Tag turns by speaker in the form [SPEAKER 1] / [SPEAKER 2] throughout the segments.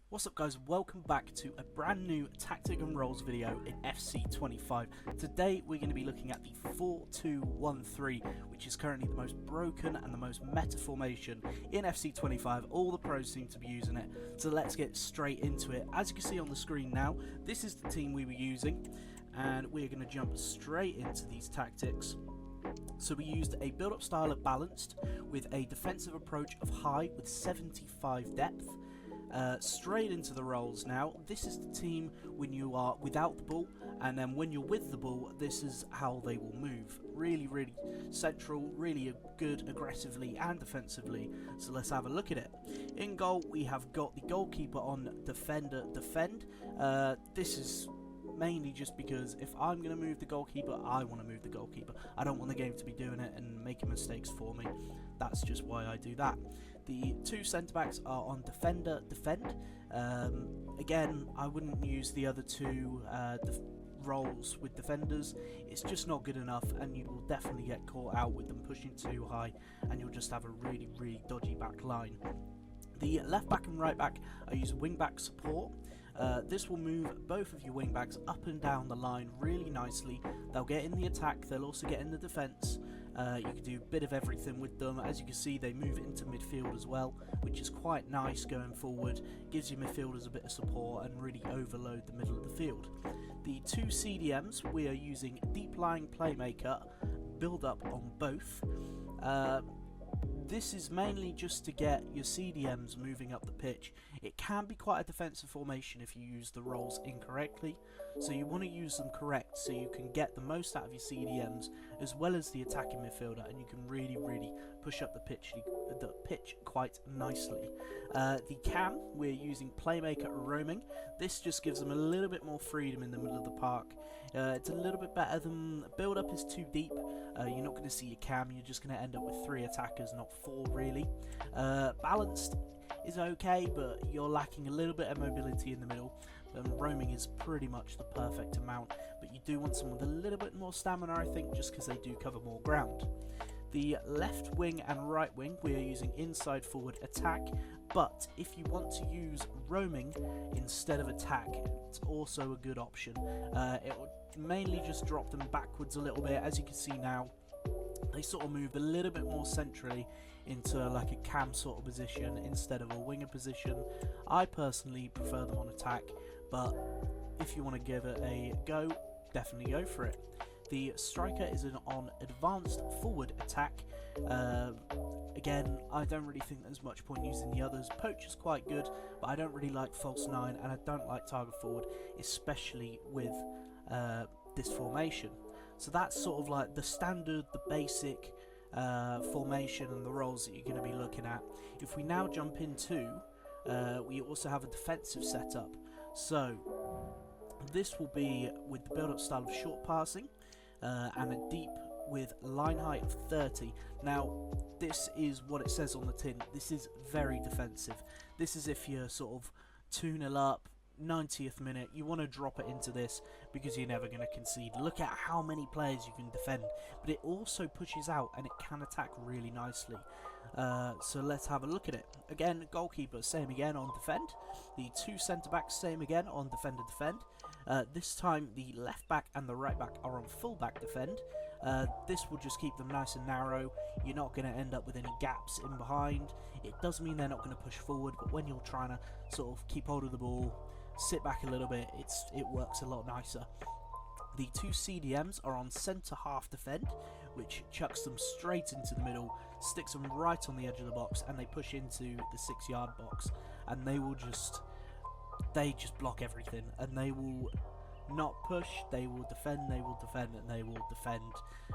[SPEAKER 1] What's up guys, welcome back to a brand new Tactic and Rolls video in FC25. Today we're going to be looking at the 4-2-1-3, which is currently the most broken and the most meta formation in FC25. All the pros seem to be using it, so let's get straight into it. As you can see on the screen now, this is the team we were using, and we're going to jump straight into these tactics. So we used a build-up style of balanced, with a defensive approach of high with 75 depth. Straight into the roles now. This is the team when you are without the ball, and then when you're with the ball, this is how they will move. Really central, really good aggressively and defensively. So let's have a look at it. In goal, we have got the goalkeeper on defender defend. This is mainly just because if I'm going to move the goalkeeper, I want to move the goalkeeper. I don't want the game to be doing it and making mistakes for me. That's just why I do that. The two centre-backs are on defender defend. Again, I wouldn't use the other two roles with defenders. It's just not good enough, and you will definitely get caught out with them pushing too high, and you'll just have a really dodgy back line. The left back and right back, I use wing back support. This will move both of your wing backs up and down the line really nicely. They'll get in the attack, they'll also get in the defence. You can do a bit of everything with them. As you can see, they move into midfield as well, which is quite nice going forward. Gives your midfielders a bit of support and really overload the middle of the field. The two CDMs, we are using deep lying playmaker, build up on both. This is mainly just to get your CDMs moving up the pitch. It can be quite a defensive formation if you use the roles incorrectly, so you want to use them correct so you can get the most out of your CDMs as well as the attacking midfielder, and you can really push up the pitch quite nicely. The cam, we're using playmaker roaming. This just gives them a little bit more freedom in the middle of the park. It's a little bit better than build up is too deep. You're not going to see your cam, you're just going to end up with 3 attackers, not 4 really. Balanced is okay, but you're lacking a little bit of mobility in the middle. Roaming is pretty much the perfect amount, but you do want someone with a little bit more stamina, I think, just because they do cover more ground. The left wing and right wing, we are using inside forward attack, but if you want to use roaming instead of attack, it's also a good option. It will mainly just drop them backwards a little bit. As you can see now, they sort of move a little bit more centrally into like a cam sort of position instead of a winger position. I personally prefer them on attack, but if you want to give it a go, definitely go for it. The striker is on advanced forward attack. Again, I don't really think there's much point using the others. Poach is quite good, but I don't really like false 9, and I don't like target forward, especially with this formation. So that's sort of like the standard, the basic formation and the roles that you're going to be looking at. If we now jump into, we also have a defensive setup. So this will be with the build-up style of short passing and a deep with line height of 30. Now, this is what it says on the tin. This is very defensive. This is if you're sort of 2-0 up, 90th minute, you want to drop it into this because you're never going to concede. Look at how many players you can defend, but it also pushes out and it can attack really nicely. So let's have a look at it. Again, goalkeeper, same again on defend. The two centre backs, same again on defender defend. This time the left back and the right back are on full back defend. This will just keep them nice and narrow. You're not going to end up with any gaps in behind. It does mean they're not going to push forward, but when you're trying to sort of keep hold of the ball, sit back a little bit, it works a lot nicer. The two CDMs are on centre half defend, which chucks them straight into the middle, sticks them right on the edge of the box, and they push into the 6-yard box, and they just block everything, and they will not push, they will defend, and they will defend,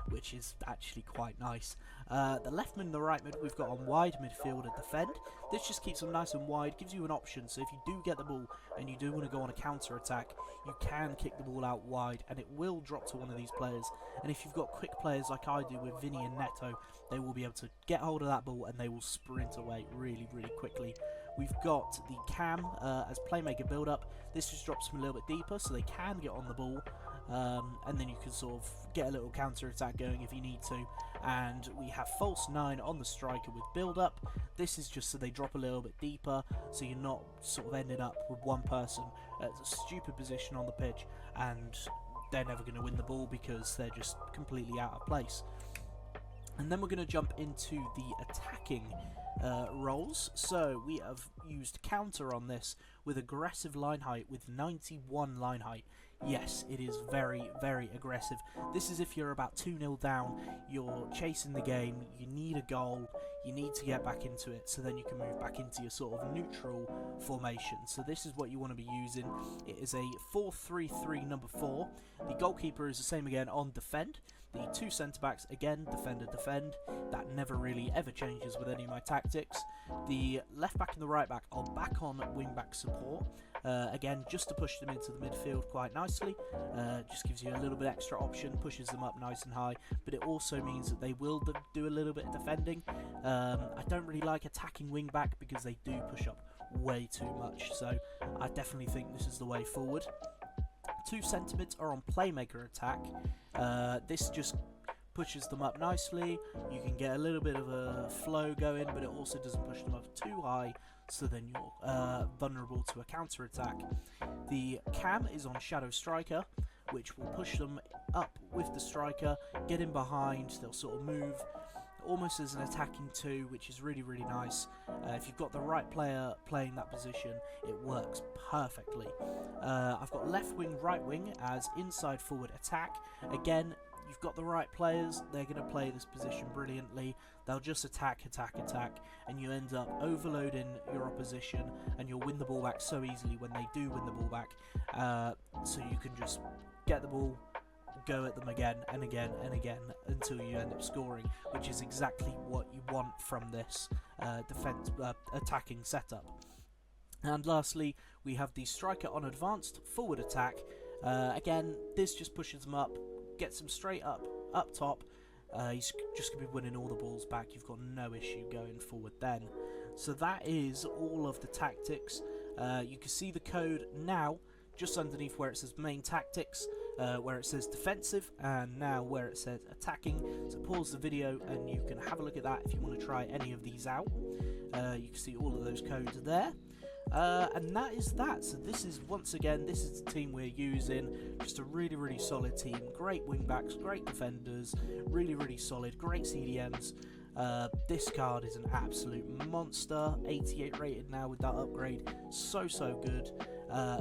[SPEAKER 1] which is actually quite nice. The left mid and the right mid we've got on wide midfield and defend. This just keeps them nice and wide, gives you an option, so if you do get the ball and you do want to go on a counter attack, you can kick the ball out wide and it will drop to one of these players. And if you've got quick players like I do with Vinny and Neto, they will be able to get hold of that ball and they will sprint away really quickly. We've got the cam as playmaker build up. This just drops them a little bit deeper so they can get on the ball, and then you can sort of get a little counter attack going if you need to. And we have false 9 on the striker with build up. This is just so they drop a little bit deeper, so you're not sort of ending up with one person at a stupid position on the pitch and they're never going to win the ball because they're just completely out of place. And then we're going to jump into the attacking roles. So we have used counter on this with aggressive line height with 91 line height. Yes, it is very, very aggressive. This is if you're about 2-0 down, you're chasing the game, you need a goal, you need to get back into it, so then you can move back into your sort of neutral formation. So this is what you want to be using. It is a 4-3-3 number 4. The goalkeeper is the same again on defend. The 2 centre-backs, again, defender, defend. That never really ever changes with any of my tactics. The left-back and the right-back are back on wing-back support. Again, just to push them into the midfield quite nicely. Just gives you a little bit extra option, pushes them up nice and high, but it also means that they will do a little bit of defending. I don't really like attacking wing-back because they do push up way too much, so I definitely think this is the way forward. 2 centre-mids are on playmaker attack. This just pushes them up nicely. You can get a little bit of a flow going, but it also doesn't push them up too high, so then you're vulnerable to a counter attack. The cam is on shadow striker, which will push them up with the striker, get in behind, they'll sort of move almost as an attacking 2, which is really, really nice. If you've got the right player playing that position, it works perfectly. I've got left wing, right wing as inside forward attack. Again, you've got the right players, they're going to play this position brilliantly. They'll just attack, attack, attack, and you end up overloading your opposition, and you'll win the ball back so easily when they do win the ball back. So you can just get the ball, go at them again and again and again until you end up scoring, which is exactly what you want from this attacking setup. And lastly, we have the striker on advanced forward attack. Again, this just pushes them up, gets them straight up top. He's just going to be winning all the balls back. You've got no issue going forward then. So that is all of the tactics. You can see the code now just underneath where it says main tactics, where it says defensive, and now where it says attacking. So pause the video and you can have a look at that if you want to try any of these out. You can see all of those codes there. And that is that. So this is, once again, this is the team we're using. Just a really, really solid team. Great wing backs, great defenders, really, really solid, great CDMs. This card is an absolute monster. 88 rated now with that upgrade. So good.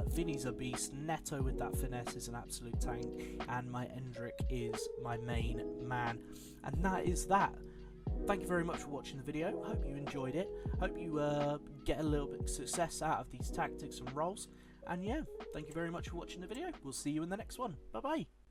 [SPEAKER 1] Vinny's a beast. Neto with that finesse is an absolute tank. And my Endrick is my main man. And that is that. Thank you very much for watching the video. Hope you enjoyed it. Hope you get a little bit of success out of these tactics and roles. And yeah, thank you very much for watching the video. We'll see you in the next one. Bye bye.